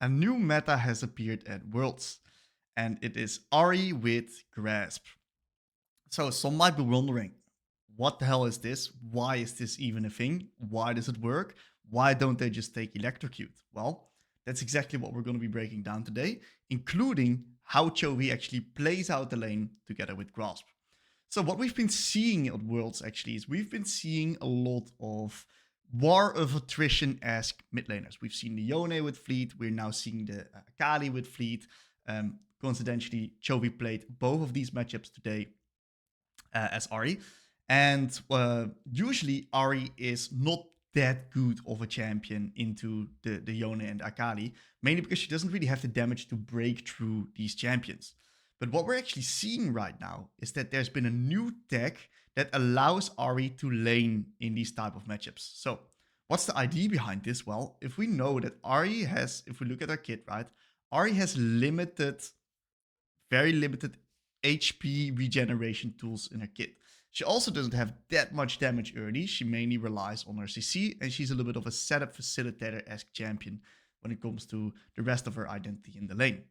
A new meta has appeared at Worlds, and it is Ari with Grasp. So some might be wondering, what the hell is this? Why is this even a thing? Why does it work? Why don't they just take Electrocute? Well, that's exactly what we're going to be breaking down today, including how Chovy actually plays out the lane together with Grasp. So what we've been seeing at Worlds actually is we've been seeing a lot of War of Attrition-esque mid laners. We've seen the Yone with Fleet. We're now seeing the Akali with Fleet. Coincidentally, Chovy played both of these matchups today as Ari. And usually Ari is not that good of a champion into the Yone and Akali, mainly because she doesn't really have the damage to break through these champions. But what we're actually seeing right now is that there's been a new tech that allows Ari to lane in these type of matchups. So what's the idea behind this? Well, if we know that Ari has, if we look at her kit, right, Ari has very limited HP regeneration tools in her kit. She also doesn't have that much damage early. She mainly relies on her CC, and she's a little bit of a setup facilitator-esque champion when it comes to the rest of her identity in the lane.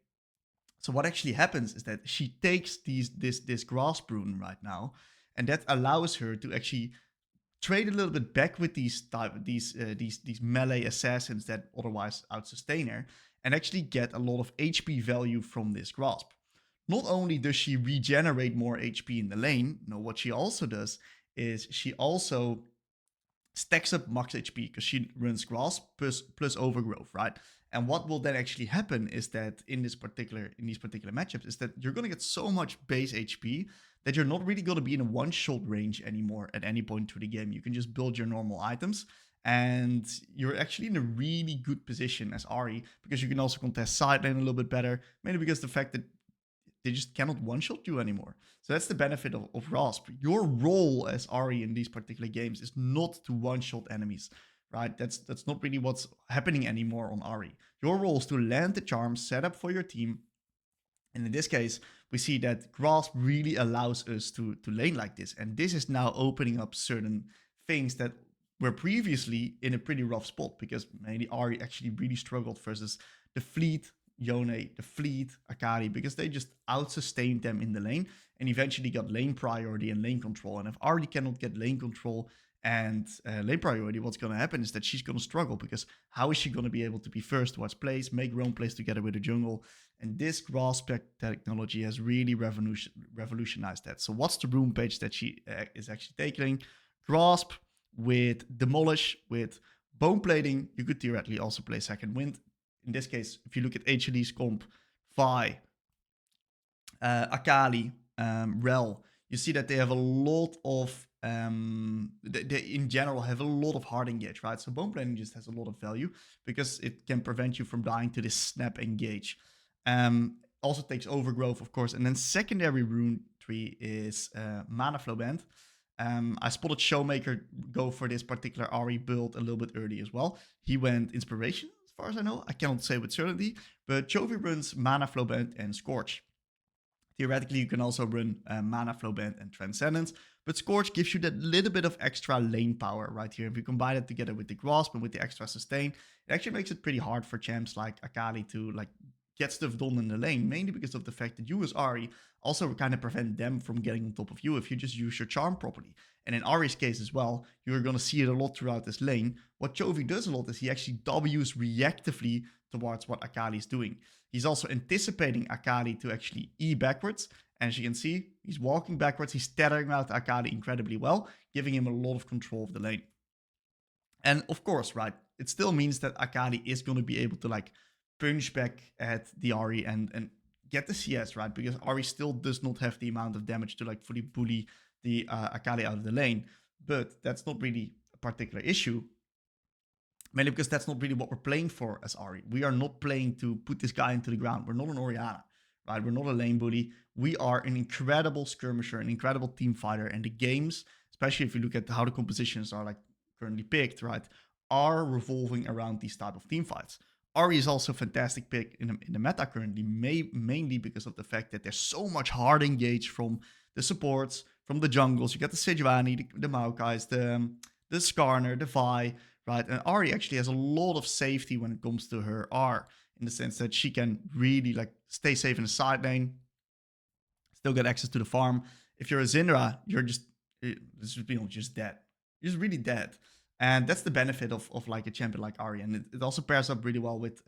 So what actually happens is that she takes this Grasp rune right now, and that allows her to actually trade a little bit back with these melee assassins that otherwise outsustain her, and actually get a lot of HP value from this Grasp. Not only does she regenerate more HP in the lane, no, what she also does is she also stacks up max HP because she runs Grasp plus Overgrowth, right? And what will then actually happen is that in these particular matchups is that you're gonna get so much base HP that you're not really gonna be in a one-shot range anymore at any point through the game. You can just build your normal items, and you're actually in a really good position as Ari because you can also contest side lane a little bit better, mainly because the fact that they just cannot one-shot you anymore. So that's the benefit of Rasp. Your role as Ari in these particular games is not to one-shot enemies, right? That's not really what's happening anymore on Ari. Your role is to land the charm, set up for your team, and in this case, we see that Grasp really allows us to lane like this. And this is now opening up certain things that were previously in a pretty rough spot because mainly Ari actually really struggled versus the Fleet Yone, the Fleet, Akali, because they just out-sustained them in the lane and eventually got lane priority and lane control. And if Ari cannot get lane control and lane priority, what's going to happen is that she's going to struggle because how is she going to be able to be first towards plays, make her own plays together with the jungle? And this Grasp technology has really revolutionized that. So what's the room page that she is actually taking? Grasp with Demolish, with Bone Plating. You could theoretically also play Second Wind. In this case, if you look at HLD's comp, Vi, Akali, Rel, you see that they have a lot of, they in general have a lot of hard engage, right? So bone plating just has a lot of value because it can prevent you from dying to this snap engage. Also takes overgrowth, of course. And then secondary rune tree is Mana Flow Band. I spotted Showmaker go for this particular Ari build a little bit early as well. He went Inspiration, as far as I know. I cannot say with certainty, but Chovy runs Mana Flow Band and Scorch. Theoretically, you can also run Mana Flow Band and Transcendence, but Scorch gives you that little bit of extra lane power right here. If you combine it together with the Grasp and with the extra sustain, it actually makes it pretty hard for champs like Akali to like get stuff done in the lane, mainly because of the fact that you as Ari also kind of prevent them from getting on top of you if you just use your charm properly. And in Ari's case as well, you're going to see it a lot throughout this lane. What Chovy does a lot is he actually W's reactively towards what Akali is doing. He's also anticipating Akali to actually E backwards. And as you can see, he's walking backwards. He's tethering out Akali incredibly well, giving him a lot of control of the lane. And of course, right, it still means that Akali is going to be able to like punch back at the Ari and get the CS, right? Because Ari still does not have the amount of damage to like fully bully the Akali out of the lane. But that's not really a particular issue. Mainly because that's not really what we're playing for as Ari. We are not playing to put this guy into the ground. We're not an Orianna, right? We're not a lane bully. We are an incredible skirmisher, an incredible team fighter. And the games, especially if you look at how the compositions are like currently picked, right, are revolving around these type of team fights. Ari is also a fantastic pick in the meta currently, mainly because of the fact that there's so much hard engage from the supports, from the jungles. You got the Sejuani, the Maokais, the Skarner, the Vi, right? And Ari actually has a lot of safety when it comes to her R. in the sense that she can really like stay safe in the side lane, still get access to the farm. If you're a Syndra, you're just this is just dead. You're just really dead. And that's the benefit of like a champion like Ahri. And it also pairs up really well with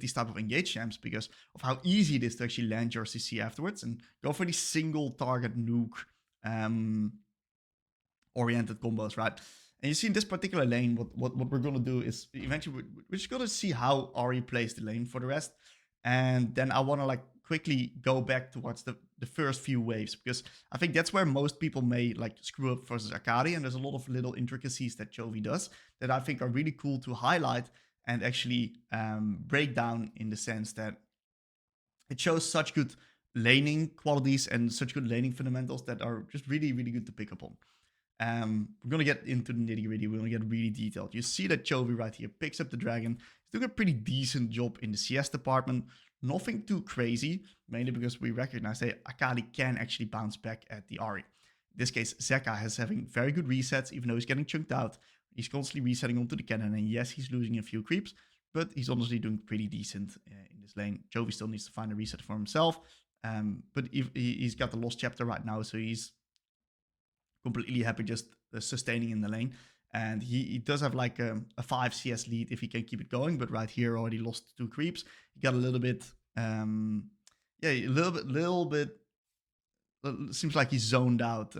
these type of engaged champs because of how easy it is to actually land your CC afterwards and go for these single target nuke oriented combos, right? And you see in this particular lane, what we're gonna do is eventually we're just gonna see how Ahri plays the lane for the rest. And then I wanna like quickly go back towards the first few waves because I think that's where most people may like screw up versus Akali. And there's a lot of little intricacies that Chovy does that I think are really cool to highlight and actually break down in the sense that it shows such good laning qualities and such good laning fundamentals that are just really, really good to pick up on. We're gonna get into the nitty gritty. We're gonna get really detailed. You see that Chovy right here picks up the dragon. He's doing a pretty decent job in the CS department. Nothing too crazy, mainly because we recognize that Akali can actually bounce back at the Ahri. In this case, Zeka is having very good resets, even though he's getting chunked out. He's constantly resetting onto the cannon, and yes, he's losing a few creeps, but he's honestly doing pretty decent in this lane. Chovy still needs to find a reset for himself, but he's got the lost chapter right now, so he's completely happy just sustaining in the lane. And he does have like a 5 CS lead if he can keep it going, but right here already lost 2 creeps. He got a little bit, a little bit, seems like he's zoned out.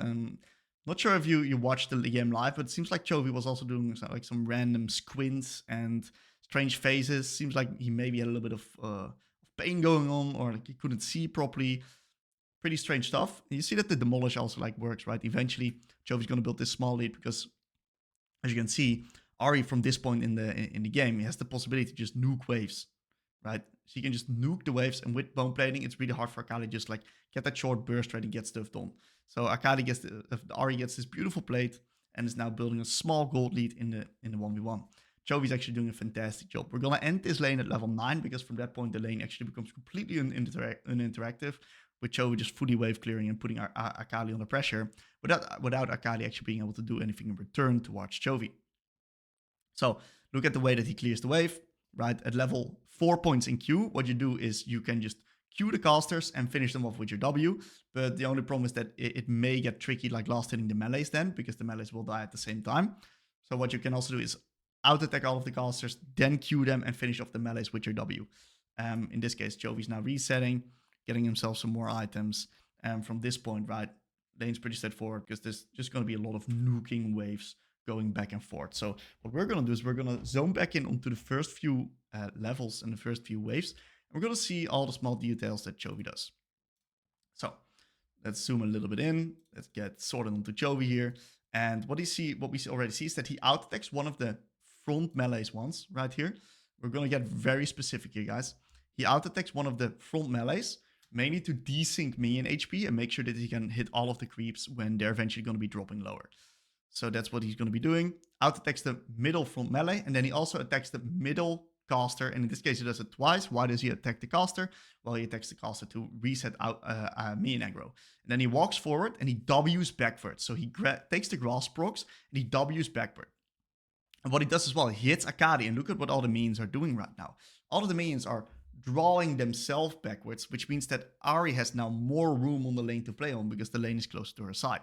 Not sure if you watched the game live, but it seems like Chovy was also doing like some random squints and strange faces. Seems like he maybe had a little bit of pain going on, or like he couldn't see properly. Pretty strange stuff. And you see that the demolish also like works, right? Eventually, Chovy's gonna build this small lead because, as you can see, Ahri from this point in the game, he has the possibility to just nuke waves, right? So you can just nuke the waves, and with bone plating, it's really hard for Akali just like get that short burst right and get stuff done. So Akali gets Ahri gets this beautiful plate and is now building a small gold lead in the 1v1. Chovy's actually doing a fantastic job. We're gonna end this lane at level 9 because from that point the lane actually becomes completely uninteractive, with Chovy just fully wave clearing and putting Akali under pressure without Akali actually being able to do anything in return towards Chovy. So look at the way that he clears the wave, right? At level 4 points in Q, what you do is you can just Q the casters and finish them off with your W. But the only problem is that it may get tricky like last hitting the melees then, because the melees will die at the same time. So what you can also do is out-attack all of the casters, then Q them and finish off the melees with your W. In this case, Chovy's now resetting, getting himself some more items. And from this point, right, lane's pretty straightforward because there's just going to be a lot of nuking waves going back and forth. So what we're going to do is we're going to zone back in onto the first few levels and the first few waves. And we're going to see all the small details that Chovy does. So let's zoom a little bit in. Let's get sorted onto Chovy here. And what we already see is that he out-attacks one of the front melees once right here. We're going to get very specific here, guys. He out-attacks one of the front melees, mainly to desync me in HP and make sure that he can hit all of the creeps when they're eventually going to be dropping lower. So that's what he's going to be doing. Out-attacks the middle front melee, and then he also attacks the middle caster, and in this case he does it twice. Why does he attack the caster? Well, he attacks the caster to reset out me and aggro. And then he walks forward and he W's backwards. So he takes the grass procs and he W's backward. And what he does as well, he hits Akali, and look at what all the minions are doing right now. All of the minions are drawing themselves backwards, which means that Ahri has now more room on the lane to play on because the lane is closer to her side.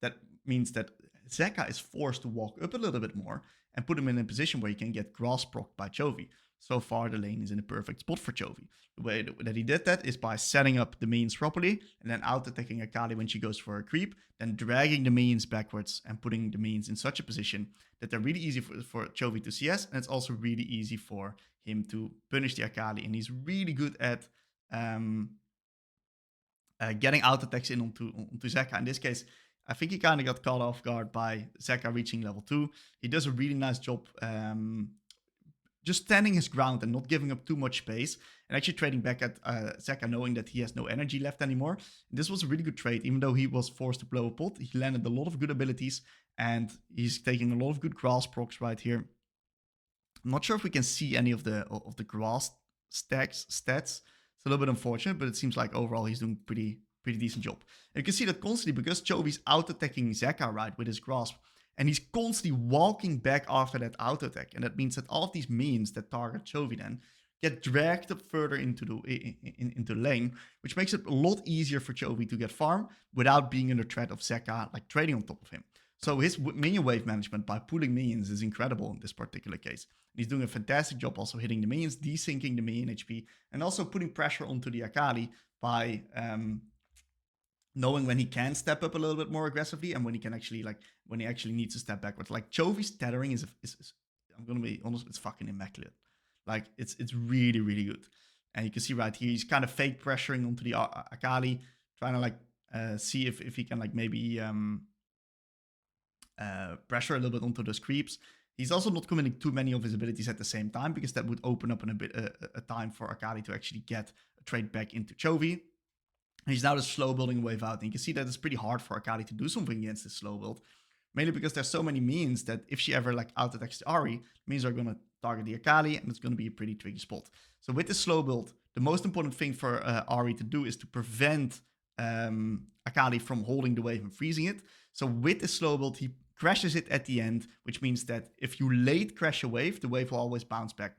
That means that Zeka is forced to walk up a little bit more and put him in a position where he can get grass procced by Chovy. So far, the lane is in a perfect spot for Chovy. The way that he did that is by setting up the minions properly and then out-attacking Akali when she goes for a creep, then dragging the minions backwards and putting the minions in such a position that they're really easy for Chovy to CS, and it's also really easy for him to punish the Akali. And he's really good at getting out-attacks in onto Zeka. In this case, I think he kind of got caught off guard by Zeka reaching level 2. He does a really nice job just standing his ground and not giving up too much space, and actually trading back at Zeka knowing that he has no energy left anymore. And this was a really good trade. Even though he was forced to blow a pot, he landed a lot of good abilities, and he's taking a lot of good grass procs right here. I'm not sure if we can see any of the grass stats. It's a little bit unfortunate, but it seems like overall he's doing pretty decent job. And you can see that constantly because Chovy's out-attacking Zeka right with his grasp, and he's constantly walking back after that auto-attack. And that means that all of these minions that target Chovy then get dragged up further into into the lane, which makes it a lot easier for Chovy to get farm without being under threat of Zeka like trading on top of him. So his minion wave management by pulling minions is incredible in this particular case. And he's doing a fantastic job also hitting the minions, desyncing the minion HP, and also putting pressure onto the Akali by knowing when he can step up a little bit more aggressively and when he can actually when he actually needs to step backwards. Like Chovy's tethering is I'm gonna be honest, it's fucking immaculate. Like it's really really good. And you can see right here he's kind of fake pressuring onto the Akali, trying to see if he can maybe pressure a little bit onto those creeps. He's also not committing too many of his abilities at the same time because that would open up in a time for Akali to actually get a trade back into Chovy. He's now just slow building a wave out. And you can see that it's pretty hard for Akali to do something against this slow build. Mainly because there's so many minions that if she ever out attacks the Ahri, minions are going to target the Akali and it's going to be a pretty tricky spot. So with this slow build, the most important thing for Ahri to do is to prevent Akali from holding the wave and freezing it. So with the slow build, he crashes it at the end, which means that if you late crash a wave, the wave will always bounce back.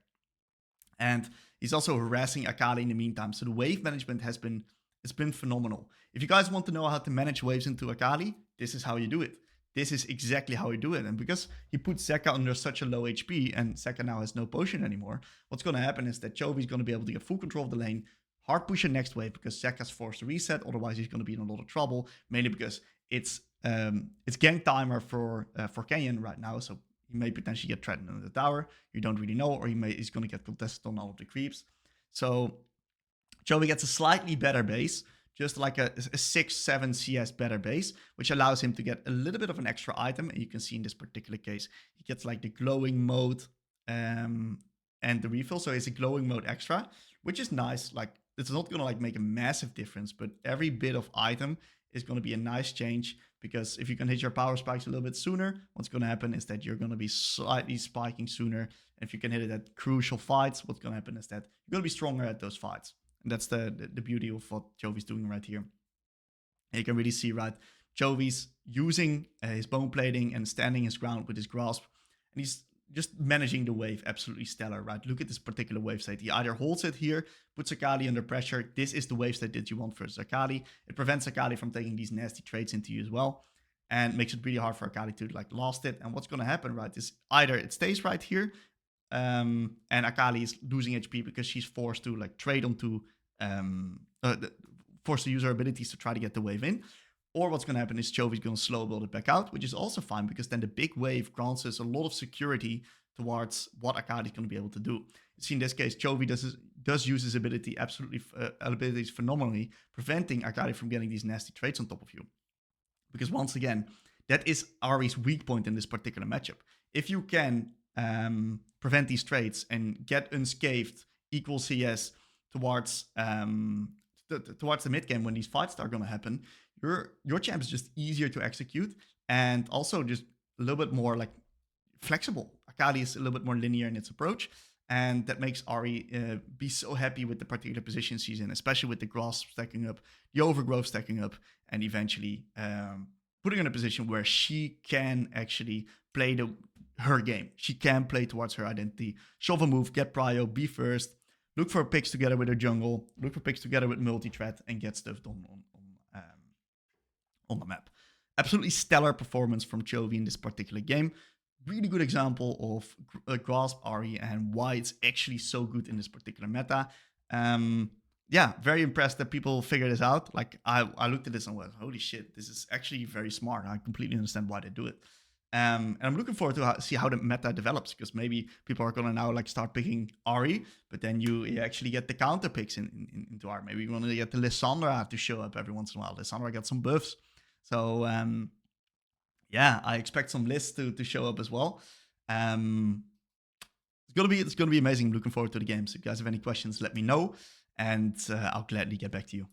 And he's also harassing Akali in the meantime. So the wave management it's been phenomenal. If you guys want to know how to manage waves into Akali, this is how you do it. This is exactly how you do it. And because he put Zeka under such a low HP and Zeka now has no potion anymore, what's going to happen is that Chovy is going to be able to get full control of the lane, hard push a next wave because Zeka's forced to reset. Otherwise, he's going to be in a lot of trouble, mainly because it's gank timer for Kenyon right now. So he may potentially get threatened in the tower. You don't really know, or he's going to get contested on all of the creeps. So Chovy gets a slightly better base, just like a 6-7 CS better base, which allows him to get a little bit of an extra item. And you can see in this particular case, he gets like the glowing mode and the refill. So it's a glowing mode extra, which is nice. Like it's not going to make a massive difference, but every bit of item is going to be a nice change because if you can hit your power spikes a little bit sooner, what's going to happen is that you're going to be slightly spiking sooner. And if you can hit it at crucial fights, what's going to happen is that you're going to be stronger at those fights. And that's the beauty of what Chovy's doing right here. And you can really see, right, Chovy's using his bone plating and standing his ground with his grasp. And he's just managing the wave absolutely stellar, right? Look at this particular wave state. He either holds it here, puts Akali under pressure. This is the wave state that you want versus Akali. It prevents Akali from taking these nasty trades into you as well. And makes it really hard for Akali to last it. And what's going to happen, right, is either it stays right here, and Akali is losing HP because she's forced to trade onto forced to use her abilities to try to get the wave in. Or what's going to happen is Chovy's going to slow build it back out, which is also fine because then the big wave grants us a lot of security towards what Akali is going to be able to do. You see, in this case, Chovy does use his abilities phenomenally, preventing Akali from getting these nasty trades on top of you. Because once again, that is Ahri's weak point in this particular matchup. If you can prevent these trades and get unscathed, equal CS towards the mid game when these fights are going to happen, your champ is just easier to execute and also just a little bit more flexible. Akali is a little bit more linear in its approach, and that makes Ahri be so happy with the particular position she's in, especially with the grasp stacking up, the overgrowth stacking up, and eventually putting her in a position where she can actually play her game. She can play towards her identity, shove a move, get prio, be first, look for picks together with her jungle, look for picks together with multi-threat, and get stuff done on the map. Absolutely stellar performance from Chovy in this particular game. Really good example of Grasp Ahri and why it's actually so good in this particular meta. Yeah, very impressed that people figure this out. I looked at this and went, holy shit, this is actually very smart. I completely understand why they do it. And I'm looking forward to see how the meta develops, because maybe people are going to now start picking Ahri, but then you actually get the counter picks into Ahri. Maybe you're going to get the Lissandra to show up every once in a while. Lissandra got some buffs. So yeah, I expect some lists to show up as well. It's gonna be amazing. I'm looking forward to the game. So if you guys have any questions, let me know, and I'll gladly get back to you.